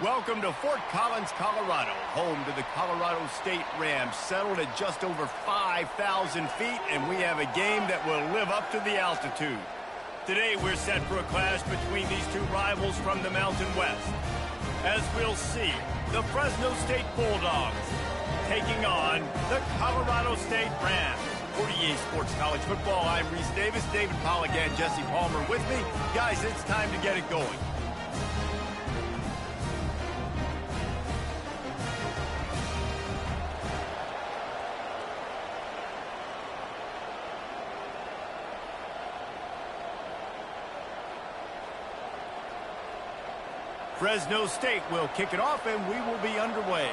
Welcome to Fort Collins, Colorado, home to the Colorado State Rams, settled at just over 5,000 feet, and we have a game that will live up to the altitude. Today, we're set for a clash between these two rivals from the Mountain West. As we'll see, the Fresno State Bulldogs taking on the Colorado State Rams. For EA Sports College Football, I'm Reese Davis, David Pollack, and Jesse Palmer with me. Guys, it's time to get it going. Fresno State will kick it off, and we will be underway.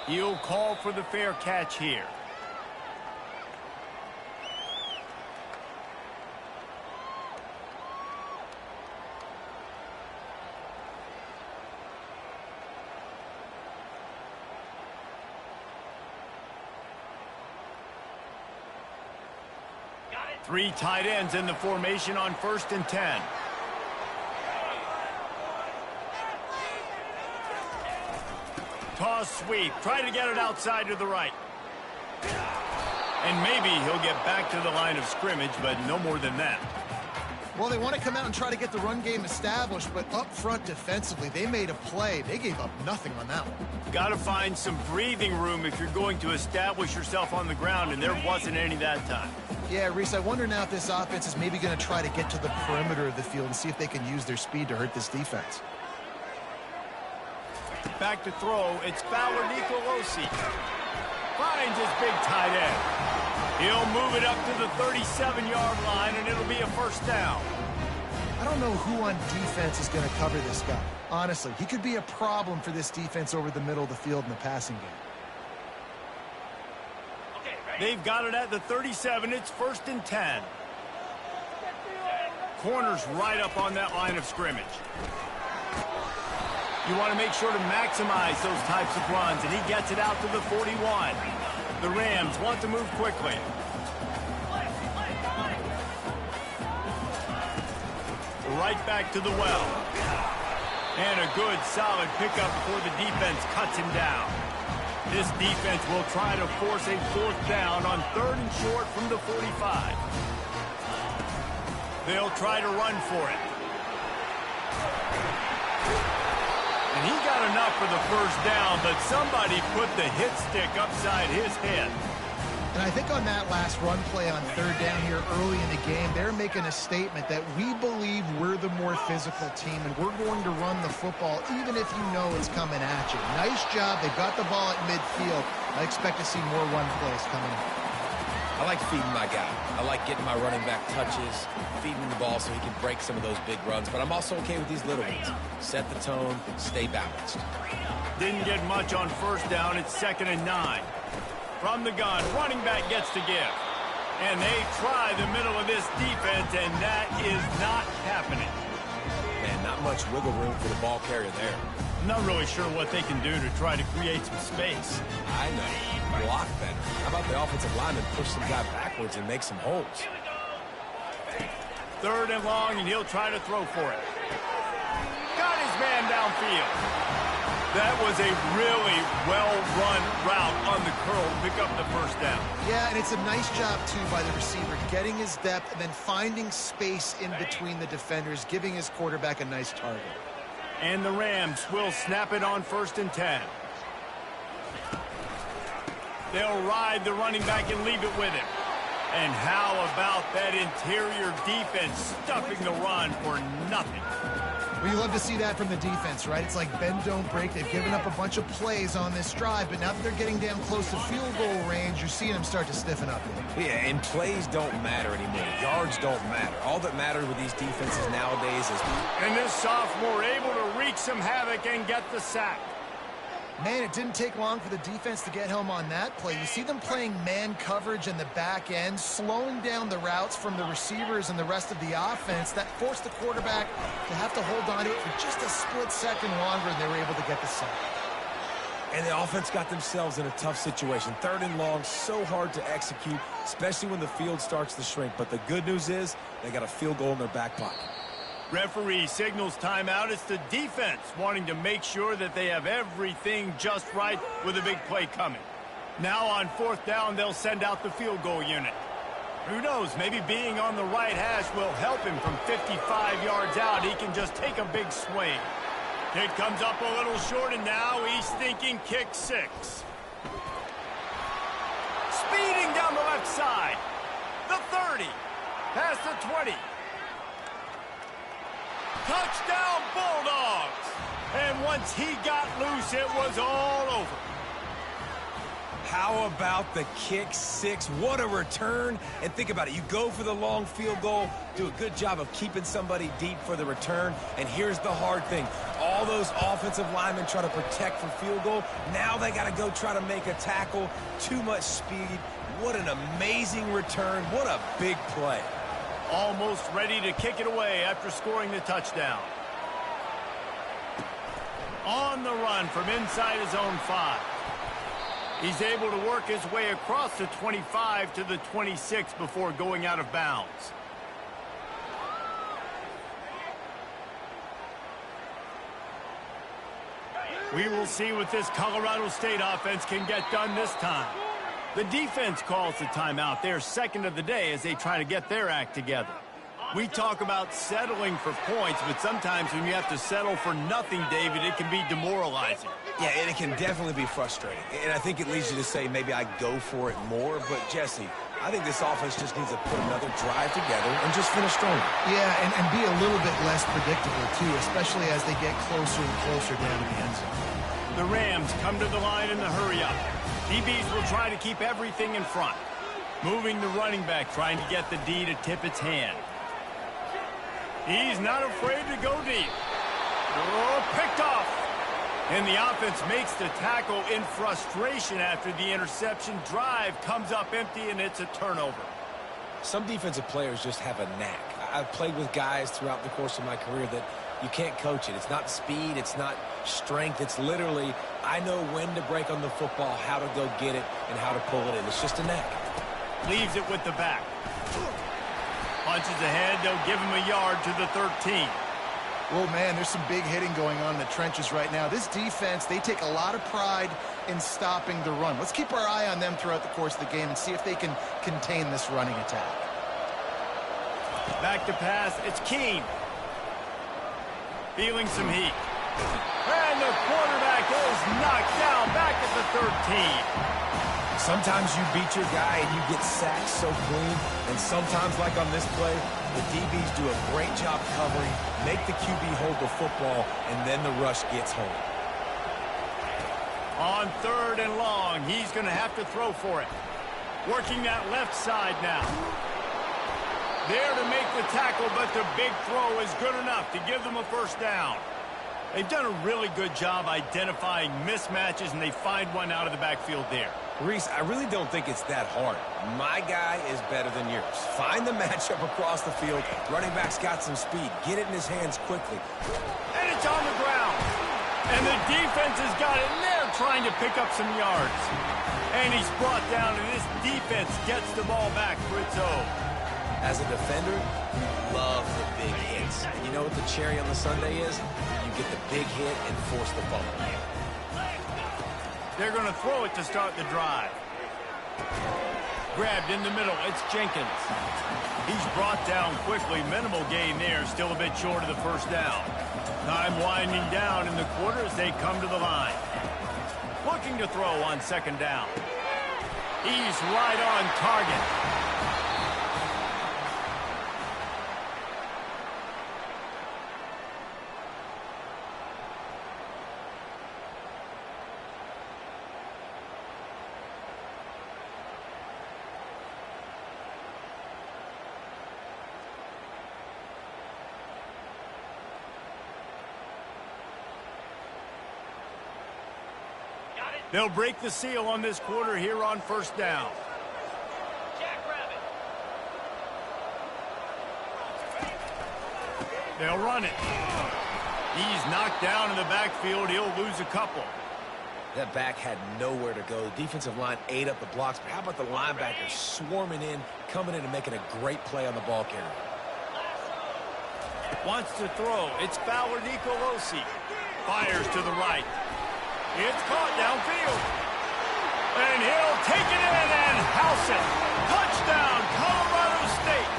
He'll call for the fair catch here. Three tight ends in the formation on 1st and 10. Toss sweep. Try to get it outside to the right. And maybe he'll get back to the line of scrimmage, but no more than that. Well, they want to come out and try to get the run game established, but up front defensively, they made a play. They gave up nothing on that one. Got to find some breathing room if you're going to establish yourself on the ground, and there wasn't any that time. Yeah, Reese, I wonder now if this offense is maybe going to try to get to the perimeter of the field and see if they can use their speed to hurt this defense. Back to throw, it's Fowler Nicolosi. Finds his big tight end. He'll move it up to the 37-yard line, and it'll be a first down. I don't know who on defense is going to cover this guy. Honestly, he could be a problem for this defense over the middle of the field in the passing game. They've got it at the 37. It's 1st and 10. Corner's right up on that line of scrimmage. You want to make sure to maximize those types of runs, and he gets it out to the 41. The Rams want to move quickly. Right back to the well. And a good, solid pickup before the defense cuts him down. This defense will try to force a 4th down on 3rd and short from the 45. They'll try to run for it. And he got enough for the first down, but somebody put the hit stick upside his head. And I think on that last run play on 3rd down here early in the game, they're making a statement that we believe we're the more physical team, and we're going to run the football even if you know it's coming at you. Nice job. They've got the ball at midfield. I expect to see more run plays coming up. I like feeding my guy. I like getting my running back touches, feeding the ball so he can break some of those big runs, but I'm also okay with these little ones. Set the tone, stay balanced. Didn't get much on 1st down. It's 2nd and 9. From the gun, running back gets to give. And they try the middle of this defense, and that is not happening. Man, not much wiggle room for the ball carrier there. I'm not really sure what they can do to try to create some space. I know. Block better. How about the offensive lineman push some guy backwards and make some holes? 3rd and long, and he'll try to throw for it. Got his man downfield. That was a really well-run route on the curl to pick up the first down. Yeah, and it's a nice job, too, by the receiver, getting his depth and then finding space in between the defenders, giving his quarterback a nice target. And the Rams will snap it on 1st and 10. They'll ride the running back and leave it with him. And how about that interior defense stuffing the run for nothing? Well, you love to see that from the defense, right? It's like bend, don't break. They've given up a bunch of plays on this drive, but now that they're getting down close to field goal range, you're seeing them start to stiffen up. Yeah, and plays don't matter anymore. Yards don't matter. All that matters with these defenses nowadays is... And this sophomore able to wreak some havoc and get the sack. Man, it didn't take long for the defense to get home on that play. You see them playing man coverage in the back end, slowing down the routes from the receivers and the rest of the offense. That forced the quarterback to have to hold on to it for just a split second longer, and they were able to get the sack. And the offense got themselves in a tough situation. 3rd and long, so hard to execute, especially when the field starts to shrink. But the good news is they got a field goal in their back pocket. Referee signals timeout. It's the defense wanting to make sure that they have everything just right with a big play coming. Now on 4th down, they'll send out the field goal unit. Who knows, maybe being on the right hash will help him from 55 yards out. He can just take a big swing. Kick comes up a little short, and now he's thinking kick 6. Speeding down the left side. The 30. Past the 20. Touchdown, Bulldogs! And once he got loose, it was all over. How about the kick 6? What a return. And think about it. You go for the long field goal, do a good job of keeping somebody deep for the return. And here's the hard thing. All those offensive linemen try to protect for field goal. Now they got to go try to make a tackle. Too much speed. What an amazing return. What a big play. Almost ready to kick it away after scoring the touchdown. On the run from inside his own 5. He's able to work his way across the 25 to the 26 before going out of bounds. We will see what this Colorado State offense can get done this time. The defense calls the timeout. They're 2nd of the day as they try to get their act together. We talk about settling for points, but sometimes when you have to settle for nothing, David, it can be demoralizing. Yeah, and it can definitely be frustrating. And I think it leads you to say maybe I go for it more. But, Jesse, I think this offense just needs to put another drive together and just finish stronger. Yeah, and be a little bit less predictable, too, especially as they get closer and closer down to the end zone. The Rams come to the line in the hurry-up. DBs will try to keep everything in front. Moving the running back, trying to get the D to tip its hand. He's not afraid to go deep. Oh, picked off. And the offense makes the tackle in frustration after the interception. Drive comes up empty, and it's a turnover. Some defensive players just have a knack. I've played with guys throughout the course of my career that you can't coach it. It's not speed. It's not strength. It's literally, I know when to break on the football, how to go get it, and how to pull it in. It's just a knack. Leaves it with the back. Punches ahead. They'll give him a yard to the 13. Oh, man, there's some big hitting going on in the trenches right now. This defense, they take a lot of pride in stopping the run. Let's keep our eye on them throughout the course of the game and see if they can contain this running attack. Back to pass. It's Keene. Feeling some heat. And the quarterback is knocked down back at the 13. Sometimes you beat your guy and you get sacked so clean, and sometimes, like on this play, the DBs do a great job covering, make the QB hold the football, and then the rush gets home. On 3rd and long, he's going to have to throw for it. Working that left side now. There to make the tackle, but the big throw is good enough to give them a first down. They've done a really good job identifying mismatches, and they find one out of the backfield there. Reese, I really don't think it's that hard. My guy is better than yours. Find the matchup across the field. Running back's got some speed. Get it in his hands quickly. And it's on the ground. And the defense has got it, and they're trying to pick up some yards. And he's brought down, and this defense gets the ball back for its own. As a defender, you love the big hits. And you know what the cherry on the sundae is? You get the big hit and force the fumble. They're going to throw it to start the drive. Grabbed in the middle. It's Jenkins. He's brought down quickly. Minimal gain there. Still a bit short of the first down. Time winding down in the quarter as they come to the line. Looking to throw on 2nd down. He's right on target. They'll break the seal on this quarter here on 1st down. They'll run it. He's knocked down in the backfield. He'll lose a couple. That back had nowhere to go. The defensive line ate up the blocks, but how about the linebackers swarming in, coming in and making a great play on the ball carrier? Wants to throw. It's Fowler Nicolosi. Fires to the right. It's caught downfield. And he'll take it in and house it. Touchdown, Colorado State.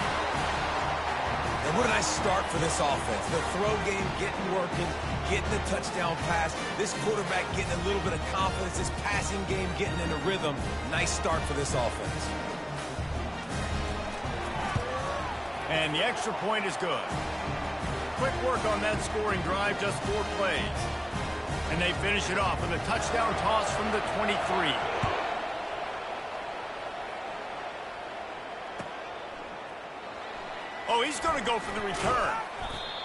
And what a nice start for this offense. The throw game getting working, getting the touchdown pass. This quarterback getting a little bit of confidence. This passing game getting in a rhythm. Nice start for this offense. And the extra point is good. Quick work on that scoring drive, just 4 plays. And they finish it off with a touchdown toss from the 23. Oh, he's going to go for the return.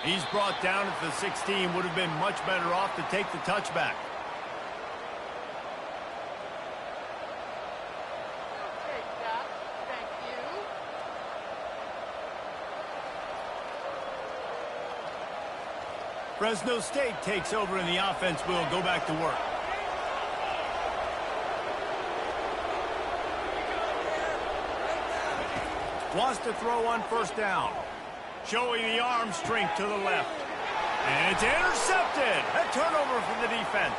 He's brought down at the 16. Would have been much better off to take the touchback. Fresno State takes over and the offense will go back to work. Wants to throw on first down. Showing the arm strength to the left. And it's intercepted. A turnover for the defense.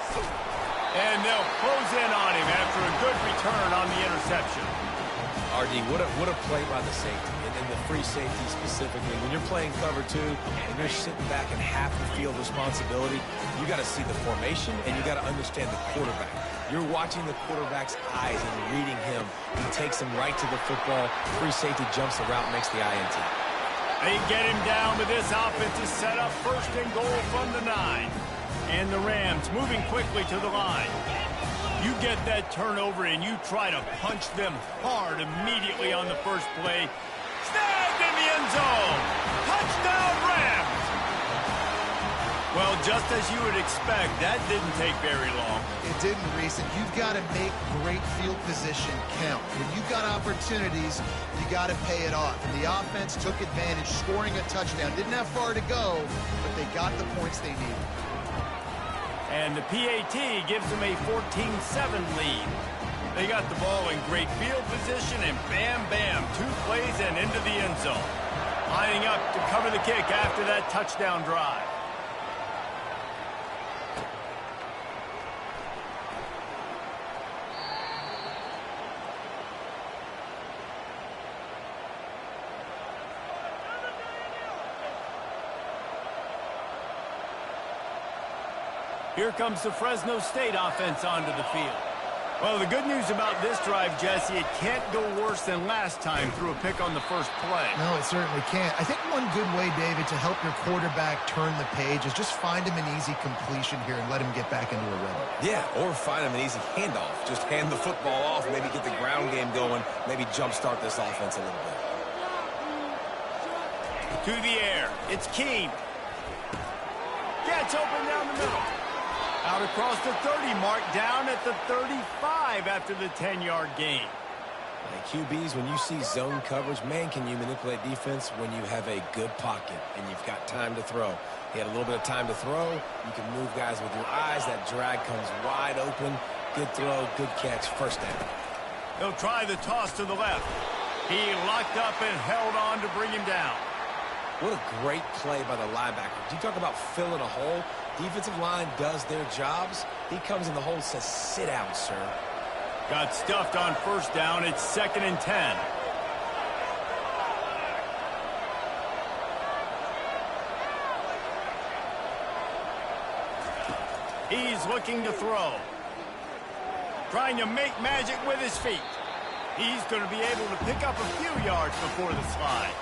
And they'll close in on him after a good return on the interception. RD, what a play by the safety, and the free safety specifically. When you're playing cover 2 and you're sitting back in half the field responsibility, you got to see the formation and you got to understand the quarterback. You're watching the quarterback's eyes and reading him. He takes him right to the football. Free safety jumps the route, makes the INT. They get him down, but this offense is set up first and goal from the 9. And the Rams moving quickly to the line. You get that turnover and you try to punch them hard immediately on the first play. Snagged in the end zone. Touchdown, Rams. Well, just as you would expect, that didn't take very long. It didn't, Reese, and you've got to make great field position count. When you've got opportunities, you got to pay it off. And the offense took advantage, scoring a touchdown. Didn't have far to go, but they got the points they needed. And the PAT gives them a 14-7 lead. They got the ball in great field position, and bam, bam, 2 plays and into the end zone. Lining up to cover the kick after that touchdown drive. Here comes the Fresno State offense onto the field. Well, the good news about this drive, Jesse, it can't go worse than last time through a pick on the first play. No, it certainly can't. I think one good way, David, to help your quarterback turn the page is just find him an easy completion here and let him get back into a rhythm. Yeah, or find him an easy handoff. Just hand the football off, maybe get the ground game going, maybe jumpstart this offense a little bit. To the air. It's Keene. Gets open down the middle. Out across the 30 mark, down at the 35 after the 10-yard gain. QBs, when you see zone coverage, man, can you manipulate defense when you have a good pocket and you've got time to throw. He had a little bit of time to throw. You can move guys with your eyes. That drag comes wide open. Good throw, good catch, first down. They'll try the toss to the left. He locked up and held on to bring him down. What a great play by the linebacker. You talk about filling a hole. Defensive line does their jobs. He comes in the hole and says, sit down, sir. Got stuffed on first down. It's 2nd and 10. He's looking to throw. Trying to make magic with his feet. He's going to be able to pick up a few yards before the slide.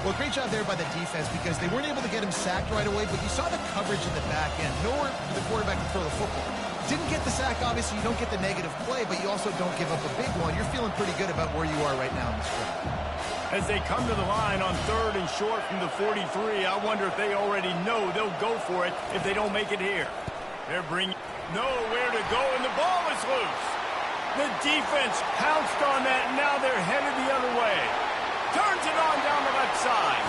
Well, great job there by the defense because they weren't able to get him sacked right away, but you saw the coverage in the back end. Nowhere for the quarterback to throw the football. Didn't get the sack, obviously. You don't get the negative play, but you also don't give up a big one. You're feeling pretty good about where you are right now in this drive. As they come to the line on 3rd and short from the 43, I wonder if they already know they'll go for it if they don't make it here. They're bringing nowhere to go, and the ball is loose. The defense pounced on that, and now they're headed the other way. Turns it on down the left side.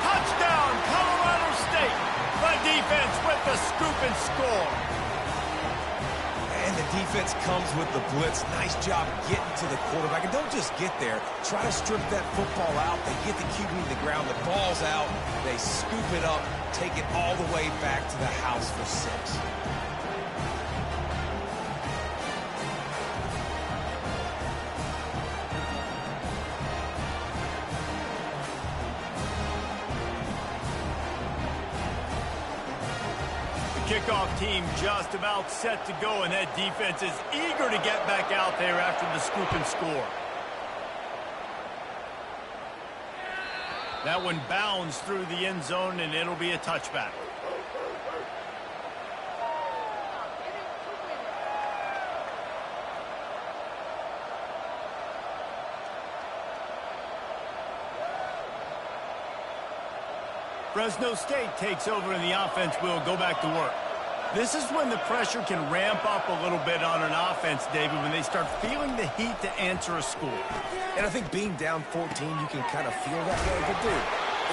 Touchdown, Colorado State. The defense with the scoop and score. And the defense comes with the blitz. Nice job getting to the quarterback. And don't just get there. Try to strip that football out. They get the QB to the ground. The ball's out. They scoop it up, take it all the way back to the house for 6. Kickoff team just about set to go, and that defense is eager to get back out there after the scoop and score. That one bounds through the end zone, and it'll be a touchback. Fresno State takes over, and the offense will go back to work. This is when the pressure can ramp up a little bit on an offense, David, when they start feeling the heat to answer a score. And I think being down 14, you can kind of feel that way. But, dude,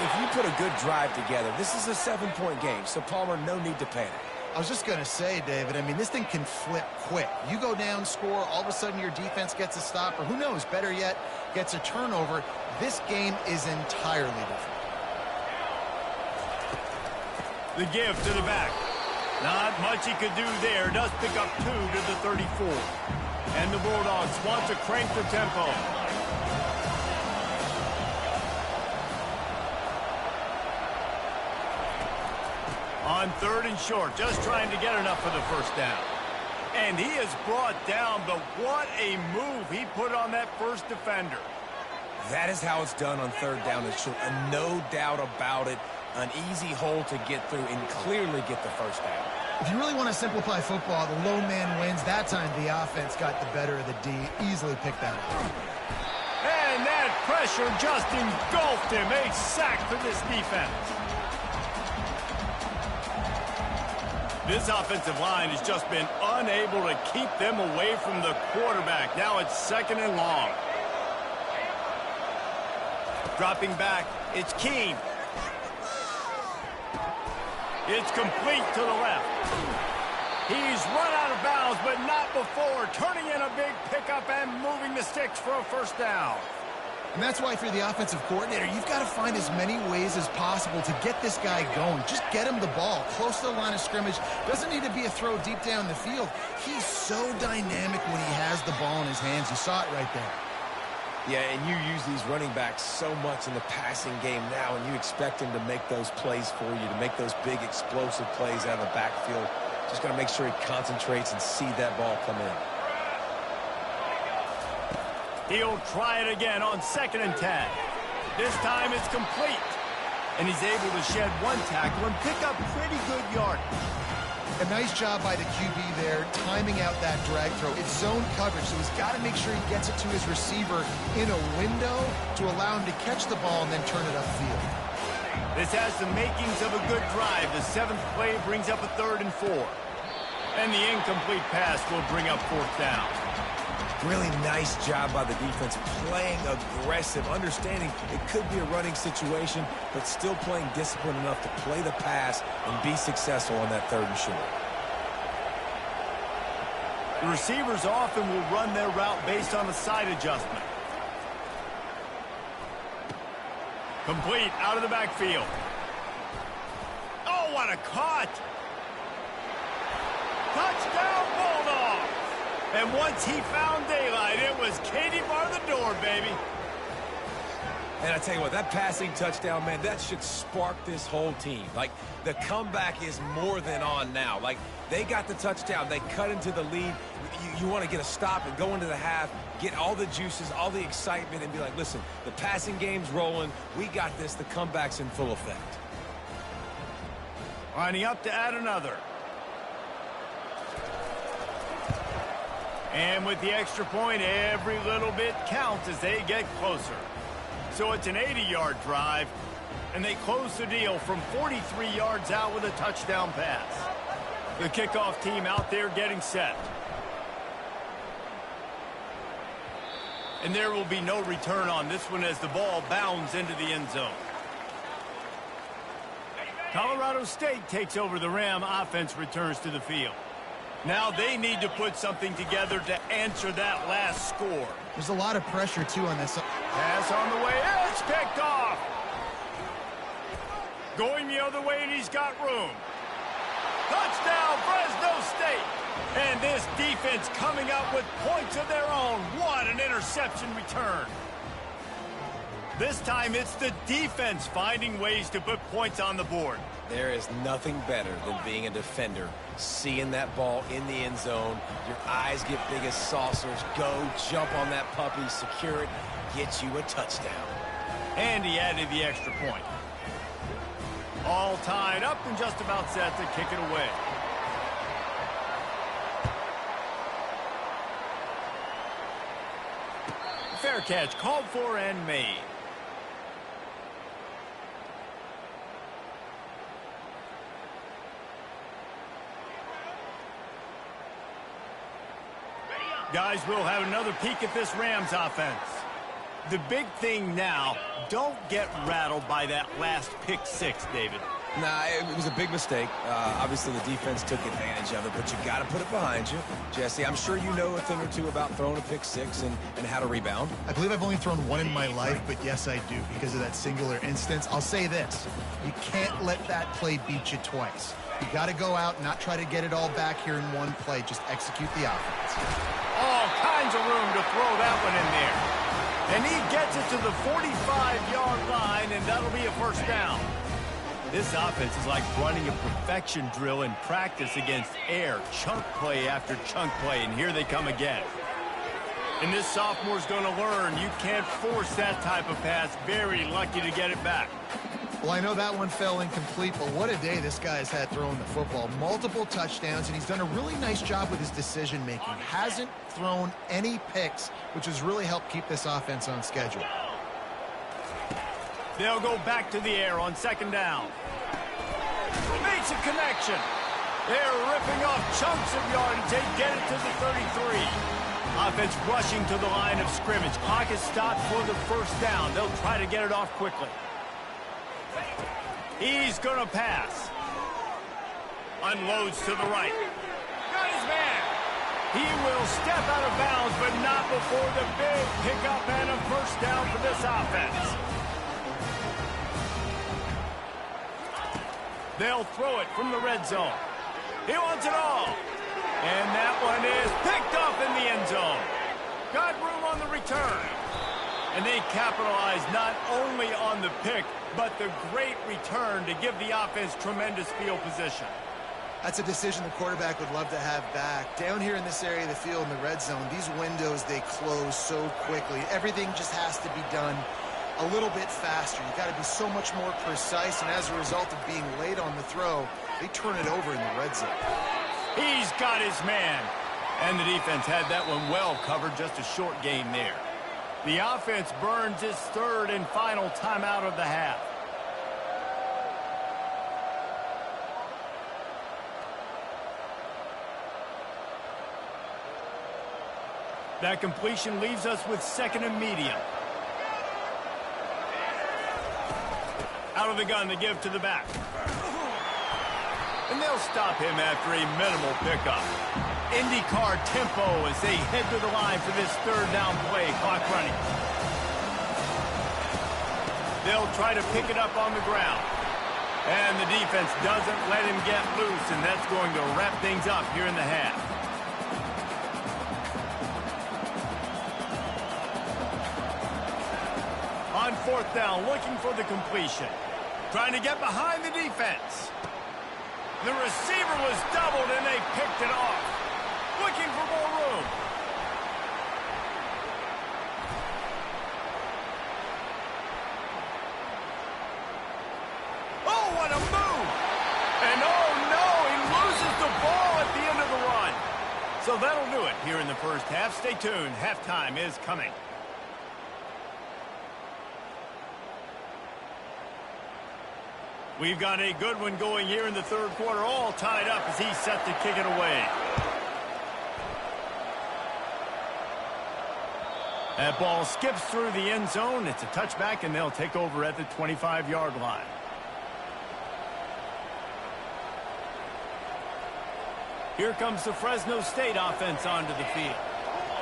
if you put a good drive together, this is a 7-point game. So, Palmer, no need to panic. I was just going to say, David, I mean, this thing can flip quick. You go down, score, all of a sudden your defense gets a stop, or who knows, better yet, gets a turnover. This game is entirely different. The give to the back. Not much he could do there. Does pick up 2 to the 34. And the Bulldogs want to crank the tempo. On 3rd and short, just trying to get enough for the first down. And he is brought down, but what a move he put on that first defender. That is how it's done on 3rd down and short, and no doubt about it. An easy hole to get through and clearly get the first down. If you really want to simplify football, the low man wins. That time the offense got the better of the D. Easily picked that up. And that pressure just engulfed him. A sack for this defense. This offensive line has just been unable to keep them away from the quarterback. Now it's 2nd and long. Dropping back, it's Keene. It's complete to the left. He's run out of bounds, but not before. Turning in a big pickup and moving the sticks for a first down. And that's why, if you're the offensive coordinator, you've got to find as many ways as possible to get this guy going. Just get him the ball close to the line of scrimmage. Doesn't need to be a throw deep down the field. He's so dynamic when he has the ball in his hands. You saw it right there. Yeah, and you use these running backs so much in the passing game now, and you expect him to make those plays for you, to make those big explosive plays out of the backfield. Just got to make sure he concentrates and see that ball come in. He'll try it again on 2nd and 10. This time it's complete. And he's able to shed 1 tackle and pick up pretty good yardage. A nice job by the QB there, timing out that drag throw. It's zone coverage, so he's got to make sure he gets it to his receiver in a window to allow him to catch the ball and then turn it upfield. This has the makings of a good drive. The 7th play brings up a 3rd and 4. And the incomplete pass will bring up 4th down. Really nice job by the defense, playing aggressive, understanding it could be a running situation, but still playing disciplined enough to play the pass and be successful on that 3rd and short. The receivers often will run their route based on a side adjustment. Complete out of the backfield. Oh, what a cut! Touchdown, Bulldogs! And once he found daylight, it was Katie bar the door, baby. And I tell you what, that passing touchdown, man, that should spark this whole team. Like, the comeback is more than on now. Like, they got the touchdown. They cut into the lead. You want to get a stop and go into the half, get all the juices, all the excitement, and be like, listen, the passing game's rolling. We got this. The comeback's in full effect. Lining up to add another. And with the extra point, every little bit counts as they get closer. So it's an 80-yard drive, and they close the deal from 43 yards out with a touchdown pass. The kickoff team out there getting set. And there will be no return on this one as the ball bounds into the end zone. Colorado State takes over. The Ram offense returns to the field. Now they need to put something together to answer that last score. There's a lot of pressure, too, on this. Pass on the way. It's picked off. Going the other way, and he's got room. Touchdown, Fresno State. And this defense coming up with points of their own. What an interception return. This time, it's the defense finding ways to put points on the board. There is nothing better than being a defender, seeing that ball in the end zone. Your eyes get big as saucers. Go, jump on that puppy, secure it, get you a touchdown. And he added the extra point. All tied up and just about set to kick it away. Fair catch called for and made. Guys, we'll have another peek at this Rams offense. The big thing now, don't get rattled by that last pick six, David. Nah, it was a big mistake. Obviously, the defense took advantage of it, but you got to put it behind you. Jesse, I'm sure you know a thing or two about throwing a pick six and how to rebound. I believe I've only thrown one in my life, but yes, I do, because of that singular instance. I'll say this. You can't let that play beat you twice. You got to go out and not try to get it all back here in one play. Just execute the offense. All kinds of room to throw that one in there. And he gets it to the 45-yard line, and that'll be a first down. This offense is like running a perfection drill in practice against air, chunk play after chunk play, and here they come again. And this sophomore's going to learn you can't force that type of pass. Very lucky to get it back. Well, I know that one fell incomplete, but what a day this guy's had throwing the football. Multiple touchdowns, and he's done a really nice job with his decision-making. Hasn't thrown any picks, which has really helped keep this offense on schedule. They'll go back to the air on second down. Makes a connection. They're ripping off chunks of yardage. They get it to the 33. Offense rushing to the line of scrimmage. Clock is stopped for the first down. They'll try to get it off quickly. He's going to pass. Unloads to the right. Got his man. He will step out of bounds, but not before the big pickup and a first down for this offense. They'll throw it from the red zone. He wants it all. And that one is picked up in the end zone. Got room on the return. And they capitalize not only on the pick, but the great return to give the offense tremendous field position. That's a decision the quarterback would love to have back. Down here in this area of the field in the red zone, these windows, they close so quickly. Everything just has to be done a little bit faster. You got to be so much more precise, and as a result of being late on the throw, they turn it over in the red zone. He's got his man. And the defense had that one well covered, just a short gain there. The offense burns its third and final timeout of the half. That completion leaves us with second and medium. Out of the gun, they give to the back. And they'll stop him after a minimal pickup. IndyCar tempo as they head to the line for this third down play. Clock running. They'll try to pick it up on the ground. And the defense doesn't let him get loose, and that's going to wrap things up here in the half. On fourth down, looking for the completion. Trying to get behind the defense. The receiver was doubled, and they picked it off. Looking for more room. Oh, what a move! And oh no, he loses the ball at the end of the run. So that'll do it here in the first half. Stay tuned. Halftime is coming. We've got a good one going here in the third quarter, all tied up as he's set to kick it away. That ball skips through the end zone. It's a touchback, and they'll take over at the 25-yard line. Here comes the Fresno State offense onto the field.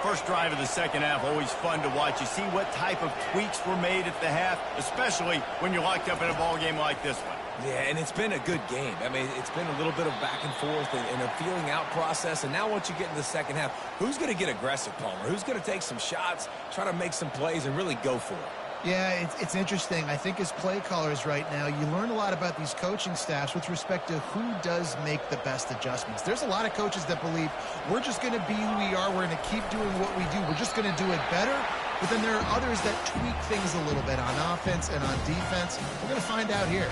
First drive of the second half, always fun to watch. You see what type of tweaks were made at the half, especially when you're locked up in a ball game like this one. Yeah, and it's been a good game. I mean, it's been a little bit of back and forth and a feeling out process. And now once you get in the second half, who's going to get aggressive, Palmer? Who's going to take some shots, try to make some plays, and really go for it? Yeah, it's interesting. I think as play callers right now, you learn a lot about these coaching staffs with respect to who does make the best adjustments. There's a lot of coaches that believe we're just going to be who we are. We're going to keep doing what we do. We're just going to do it better. But then there are others that tweak things a little bit on offense and on defense. We're going to find out here.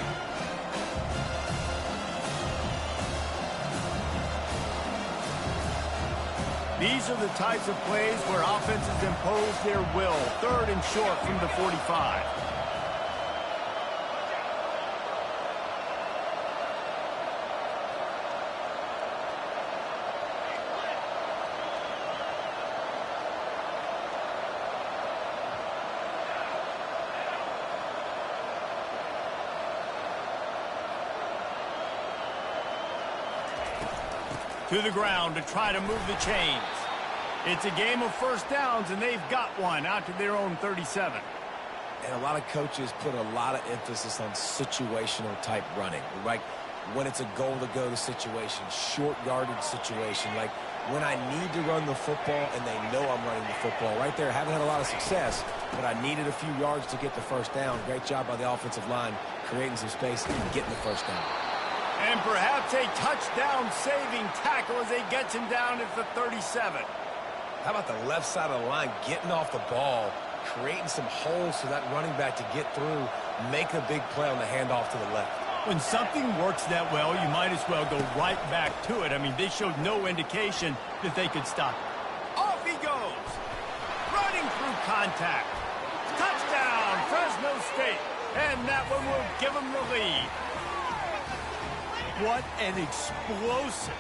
These are the types of plays where offenses impose their will. 3rd and short from the 45. To the ground to try to move the chains. It's a game of first downs, and they've got one out to their own 37. And a lot of coaches put a lot of emphasis on situational type running. Like when it's a goal to go to situation, short yardage situation, like when I need to run the football and they know I'm running the football. Right there, haven't had a lot of success, but I needed a few yards to get the first down. Great job by the offensive line, creating some space and getting the first down. And perhaps a touchdown-saving tackle as they gets him down at the 37. How about the left side of the line getting off the ball, creating some holes for that running back to get through, make a big play on the handoff to the left. When something works that well, you might as well go right back to it. I mean, they showed no indication that they could stop it. Off he goes, running through contact. Touchdown, Fresno State. And that one will give them the lead. What an explosive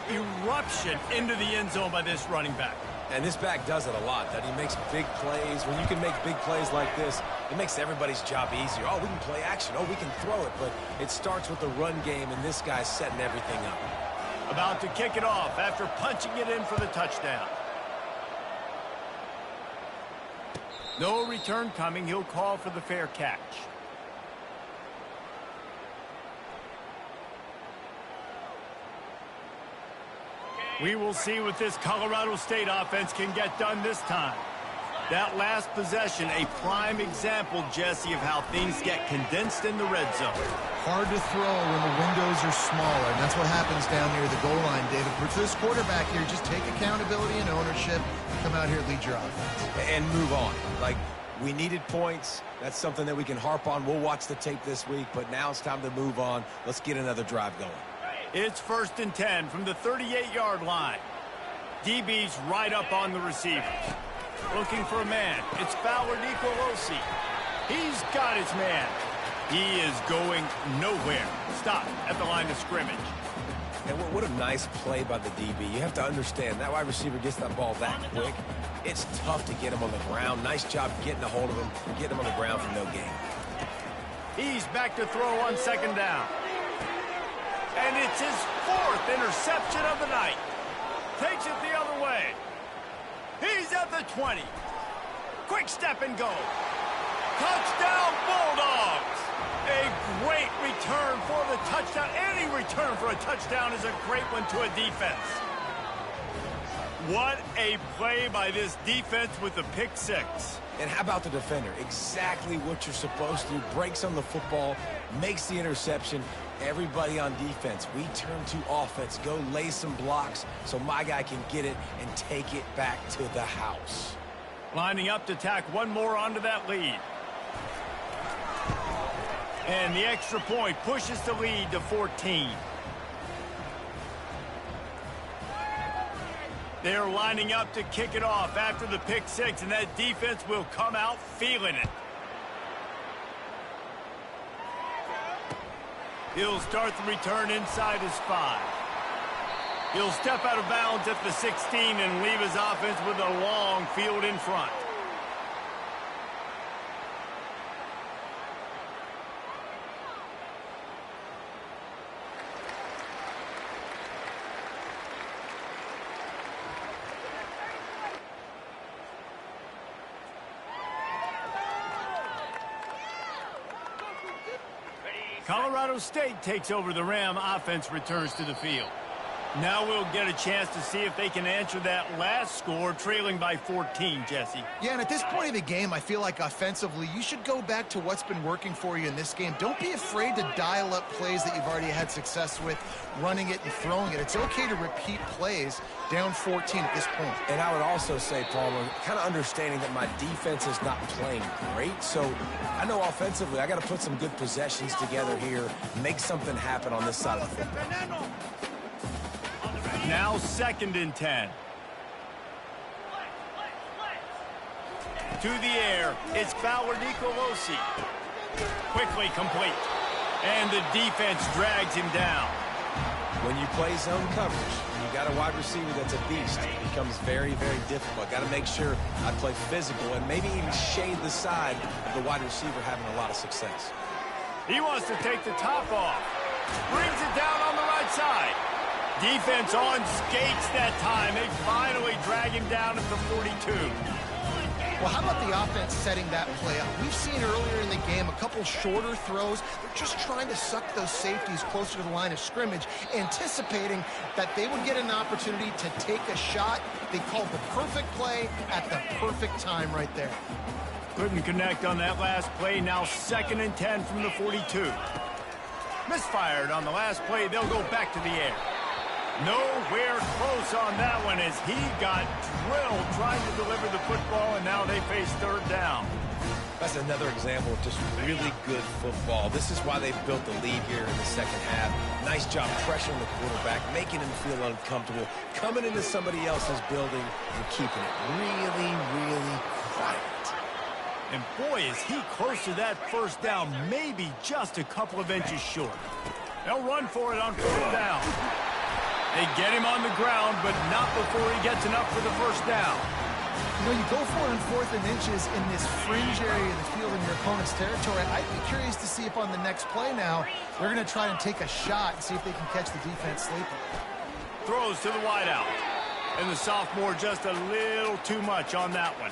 eruption into the end zone by this running back. And this back does it a lot. That he makes big plays. When you can make big plays like this, it makes everybody's job easier. Oh, we can play action. Oh, we can throw it. But it starts with the run game, and this guy's setting everything up. About to kick it off after punching it in for the touchdown. No return coming. He'll call for the fair catch. We will see what this Colorado State offense can get done this time. That last possession, a prime example, Jesse, of how things get condensed in the red zone. Hard to throw when the windows are smaller, and that's what happens down near the goal line, David. For this quarterback here, just take accountability and ownership, come out here, lead your offense. And move on. Like, we needed points. That's something that we can harp on. We'll watch the tape this week, but now it's time to move on. Let's get another drive going. It's 1st and 10 from the 38-yard line. DB's right up on the receivers. Looking for a man. It's Fowler Nicolosi. He's got his man. He is going nowhere. Stop at the line of scrimmage. And what a nice play by the DB. You have to understand, that wide receiver gets that ball that quick. It's tough to get him on the ground. Nice job getting a hold of him, getting him on the ground for no gain. He's back to throw on 2nd down. And it's his 4th interception of the night. Takes it the other way. He's at the 20. Quick step and go. Touchdown, Bulldogs. A great return for the touchdown. Any return for a touchdown is a great one to a defense. What a play by this defense with the pick 6. And how about the defender? Exactly what you're supposed to do. Breaks on the football, makes the interception. Everybody on defense, we turn to offense. Go lay some blocks so my guy can get it and take it back to the house. Lining up to tack one more onto that lead. And the extra point pushes the lead to 14. They're lining up to kick it off after the pick 6, and that defense will come out feeling it. He'll start the return inside his 5. He'll step out of bounds at the 16 and leave his offense with a long field in front. Colorado State takes over the Ram offense, returns to the field. Now we'll get a chance to see if they can answer that last score, trailing by 14, Jesse. Yeah, and at this point of the game, I feel like offensively, you should go back to what's been working for you in this game. Don't be afraid to dial up plays that you've already had success with, running it and throwing it. It's okay to repeat plays down 14 at this point. And I would also say, Palmer, kind of understanding that my defense is not playing great, so I know offensively I got to put some good possessions together here, make something happen on this side of the football. Now 2nd and 10. To the air, it's Nicolosi. Quickly complete. And the defense drags him down. When you play zone coverage, and you got a wide receiver that's a beast, it becomes very, very difficult. Got to make sure I play physical and maybe even shade the side of the wide receiver having a lot of success. He wants to take the top off. Brings it down on the right side. Defense on skates that time. They finally drag him down at the 42. Well, how about the offense setting that play up? We've seen earlier in the game a couple shorter throws. They're just trying to suck those safeties closer to the line of scrimmage, anticipating that they would get an opportunity to take a shot. They called the perfect play at the perfect time right there. Couldn't connect on that last play. Now 2nd and 10 from the 42. Misfired on the last play. They'll go back to the air. Nowhere close on that one as he got drilled trying to deliver the football, and now they face 3rd down. That's another example of just really good football. This is why they've built the lead here in the second half. Nice job pressuring the quarterback, making him feel uncomfortable, coming into somebody else's building and keeping it really, really quiet. And boy, is he close to that 1st down, maybe just a couple of inches short. They'll run for it on 4th down. They get him on the ground, but not before he gets enough for the 1st down. You know, you go for it on 4th and inches in this fringe area of the field in your opponent's territory. I'd be curious to see if on the next play now, they're going to try and take a shot and see if they can catch the defense sleeping. Throws to the wideout. And the sophomore just a little too much on that one.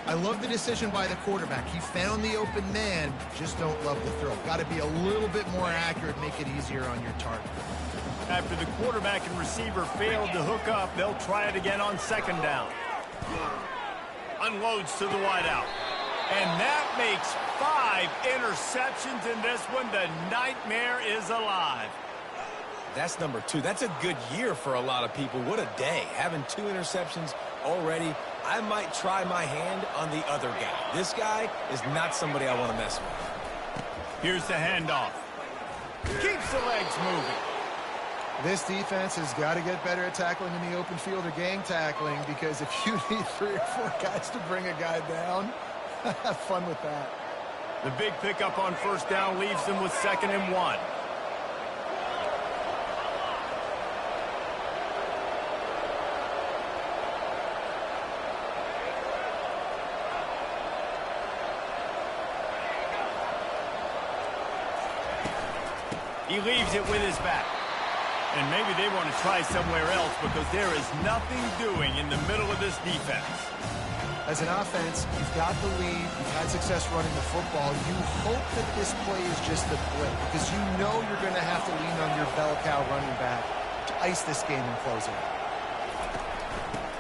I love the decision by the quarterback. He found the open man, just don't love the throw. Got to be a little bit more accurate, make it easier on your target. After the quarterback and receiver failed to hook up, they'll try it again on 2nd down. Unloads to the wideout. And that makes 5 interceptions in this one. The nightmare is alive. That's number 2. That's a good year for a lot of people. What a day. Having 2 interceptions already. I might try my hand on the other guy. This guy is not somebody I want to mess with. Here's the handoff. Keeps the legs moving. This defense has got to get better at tackling in the open field or gang tackling, because if you need 3 or 4 guys to bring a guy down, have fun with that. The big pickup on 1st down leaves them with 2nd and 1. He leaves it with his back. And maybe they want to try somewhere else because there is nothing doing in the middle of this defense. As an offense, you've got the lead. You've had success running the football. You hope that this play is just a blip because you know you're going to have to lean on your bell cow running back to ice this game and close it.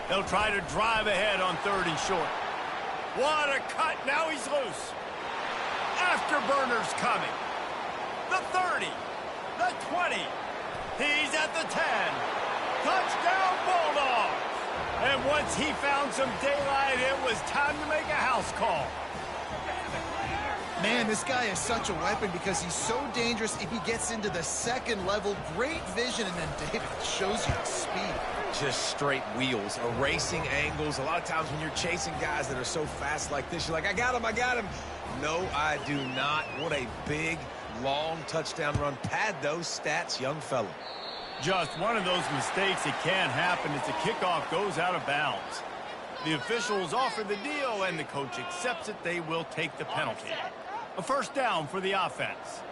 They'll try to drive ahead on 3rd and short. What a cut. Now he's loose. Afterburner's coming. The 30. The 20. He's at the 10. Touchdown, Bulldogs. And once he found some daylight, it was time to make a house call. Man, this guy is such a weapon because he's so dangerous if he gets into the 2nd level. Great vision, and then David shows you the speed. Just straight wheels, erasing angles. A lot of times when you're chasing guys that are so fast like this, you're like, I got him, I got him. No, I do not. What a big, long touchdown run. Pad those stats, young fella. Just one of those mistakes that can happen as the kickoff goes out of bounds. The officials offer the deal, and the coach accepts it. They will take the penalty. A 1st down for the offense.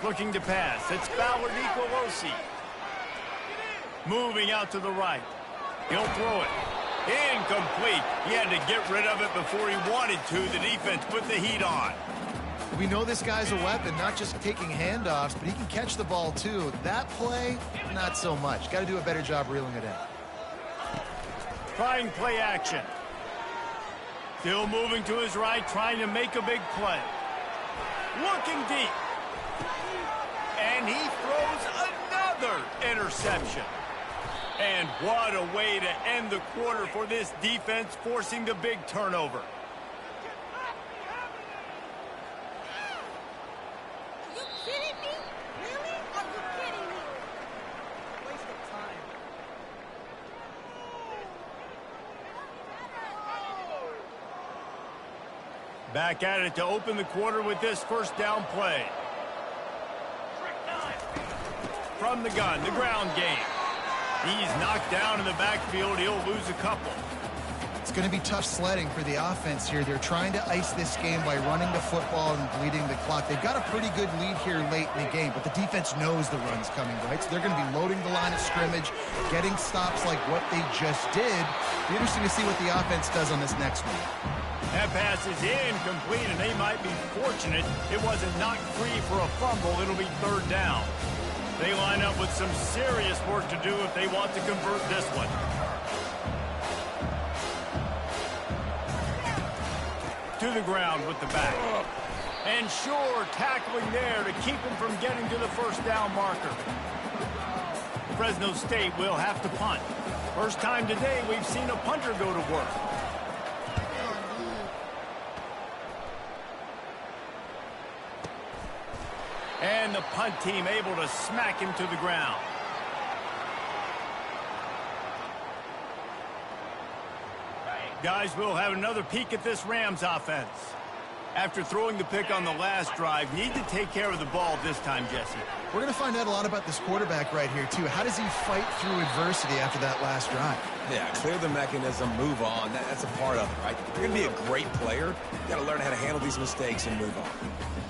Looking to pass. It's Nicolosi. Moving out to the right. He'll throw it. Incomplete. He had to get rid of it before he wanted to. The defense put the heat on. We know this guy's a weapon, not just taking handoffs, but he can catch the ball too. That play, not so much. Got to do a better job reeling it in. Trying play action. Still moving to his right, trying to make a big play. Looking deep. And he throws another interception. And what a way to end the quarter for this defense, forcing the big turnover. Are you kidding me? Really? Are you kidding me? Waste of time. Back at it to open the quarter with this first down play. From the gun, the ground game. He's knocked down in the backfield. He'll lose a couple. It's going to be tough sledding for the offense here. They're trying to ice this game by running the football and bleeding the clock. They've got a pretty good lead here late in the game, but the defense knows the run's coming, right? So they're going to be loading the line of scrimmage, getting stops like what they just did. Be interesting to see what the offense does on this next one. That pass is incomplete, and they might be fortunate it wasn't knocked free for a fumble. It'll be third down. They line up with some serious work to do if they want to convert this one. To the ground with the back. And sure, tackling there to keep him from getting to the first down marker. Fresno State will have to punt. First time today we've seen a punter go to work. And the punt team able to smack him to the ground. Guys, we'll have another peek at this Rams offense. After throwing the pick on the last drive, need to take care of the ball this time, Jesse. We're going to find out a lot about this quarterback right here, too. How does he fight through adversity after that last drive? Yeah, clear the mechanism, move on. That's a part of it, right? If you're going to be a great player, you got to learn how to handle these mistakes and move on.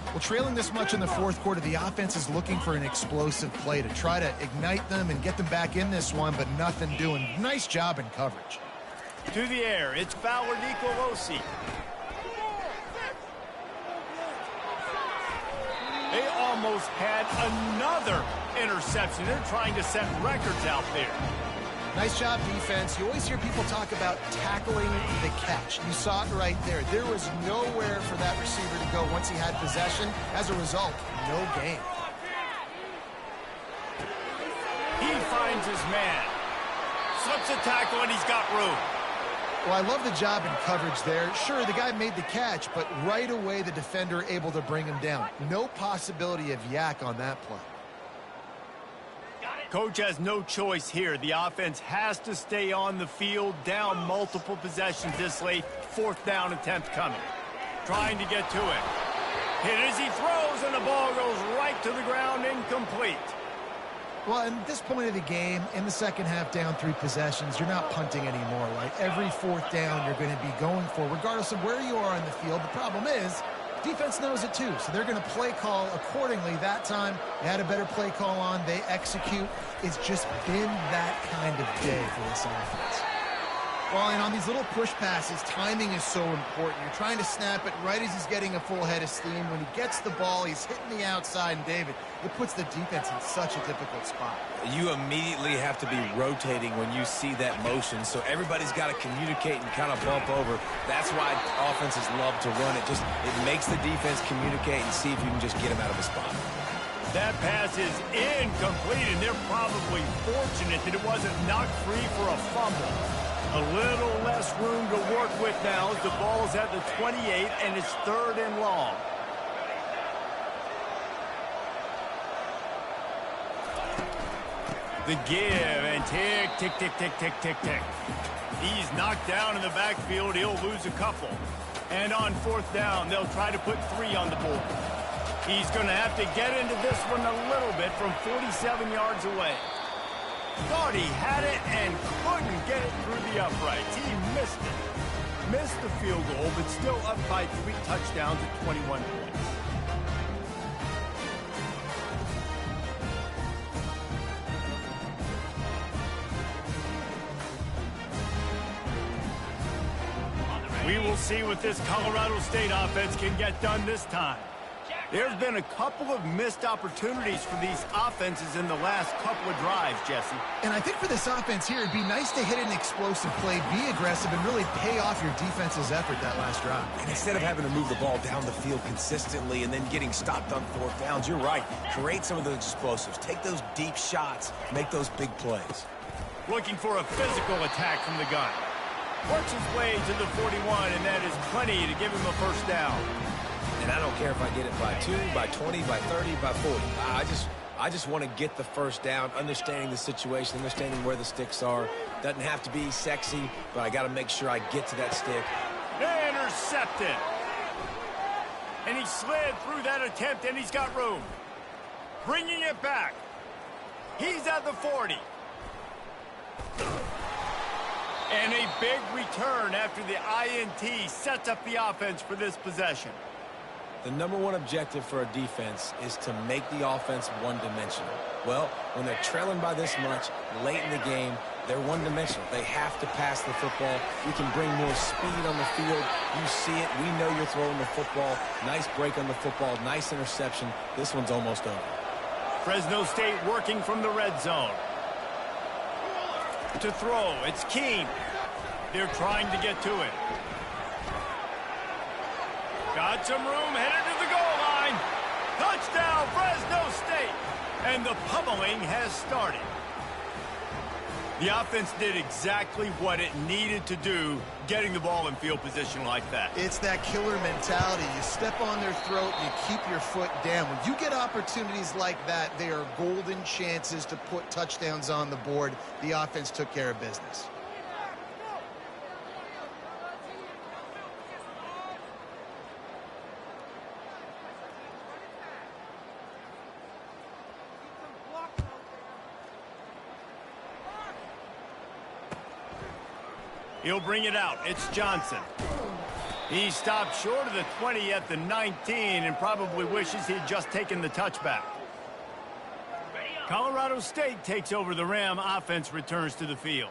Well, trailing this much in the fourth quarter, the offense is looking for an explosive play to try to ignite them and get them back in this one, but nothing doing. Nice job in coverage. To the air, it's Fowler Nicolosi. They almost had another interception. They're trying to set records out there. Nice job, defense. You always hear people talk about tackling the catch. You saw it right there. There was nowhere for that receiver to go once he had possession. As a result, no gain. He finds his man. Slips a tackle, and he's got room. Well, I love the job in coverage there. Sure, the guy made the catch, but right away the defender able to bring him down. No possibility of yak on that play. Coach has no choice here. The offense has to stay on the field, down multiple possessions this late. Fourth down attempt coming. Trying to get to it. Hit as he throws, and the ball goes right to the ground, incomplete. Well, at this point of the game, in the second half, down 3 possessions, you're not punting anymore, right? Every fourth down you're going to be going for, regardless of where you are on the field. The problem is, defense knows it too, so they're going to play call accordingly. That time, they had a better play call on. They execute. It's just been that kind of day for this offense. Well, and on these little push passes, timing is so important. You're trying to snap it right as he's getting a full head of steam. When he gets the ball, he's hitting the outside, and David, it puts the defense in such a difficult spot. You immediately have to be rotating when you see that motion, so everybody's got to communicate and kind of bump over. That's why offenses love to run it. It makes the defense communicate and see if you can just get him out of a spot. That pass is incomplete, and they're probably fortunate that it wasn't knocked free for a fumble. A little less room to work with now as the ball's at the 28, and it's third and long. The give, and tick, tick, tick, tick, tick, tick, tick. He's knocked down in the backfield. He'll lose a couple. And on fourth down, they'll try to put 3 on the board. He's going to have to get into this one a little bit from 47 yards away. Thought he had it and couldn't get it through the uprights. He missed it. Missed the field goal, but still up by 3 touchdowns at 21 points. We will see what this Colorado State offense can get done this time. There have been a couple of missed opportunities for these offenses in the last couple of drives, Jesse. And I think for this offense here, it'd be nice to hit an explosive play, be aggressive, and really pay off your defense's effort that last drive. And instead of having to move the ball down the field consistently and then getting stopped on fourth downs, you're right. Create some of those explosives. Take those deep shots. Make those big plays. Looking for a physical attack from the gun. Works his way to the 41, and that is plenty to give him a first down. And I don't care if I get it by 2, by 20, by 30, by 40. I just want to get the first down, understanding the situation, understanding where the sticks are. Doesn't have to be sexy, but I got to make sure I get to that stick. Intercepted. And he slid through that attempt, and he's got room. Bringing it back. He's at the 40. And a big return after the INT sets up the offense for this possession. The number one objective for a defense is to make the offense one-dimensional. Well, when they're trailing by this much late in the game, they're one-dimensional. They have to pass the football. You can bring more speed on the field. You see it. We know you're throwing the football. Nice break on the football. Nice interception. This one's almost over. Fresno State working from the red zone. To throw, it's Keene. They're trying to get to it. Got some room, headed to the goal line. Touchdown, Fresno State. And the pummeling has started. The offense did exactly what it needed to do, getting the ball in field position like that. It's that killer mentality. You step on their throat, you keep your foot down. When you get opportunities like that, they are golden chances to put touchdowns on the board. The offense took care of business. He'll bring it out. It's Johnson. He stopped short of the 20 at the 19 and probably wishes he'd just taken the touchback. Colorado State takes over the Ram. Offense returns to the field.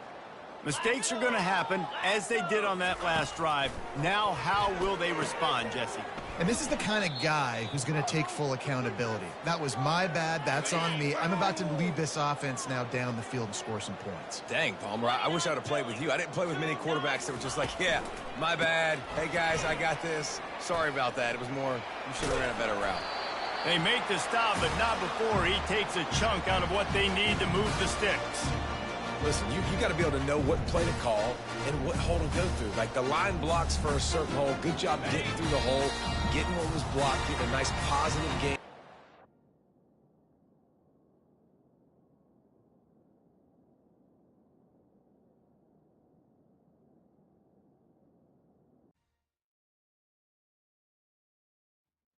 Mistakes are going to happen, as they did on that last drive. Now, how will they respond, Jesse? And this is the kind of guy who's going to take full accountability. That was my bad. That's on me. I'm about to lead this offense now down the field and score some points. Dang, Palmer, I wish I would have played with you. I didn't play with many quarterbacks that were just like, yeah, my bad. Hey, guys, I got this. Sorry about that. It was more, you should have ran a better route. They make the stop, but not before he takes a chunk out of what they need to move the sticks. Listen, you got to be able to know what play to call and what hole to go through. Like the line blocks for a certain hole. Good job getting through the hole, getting what was blocked, getting a nice positive game.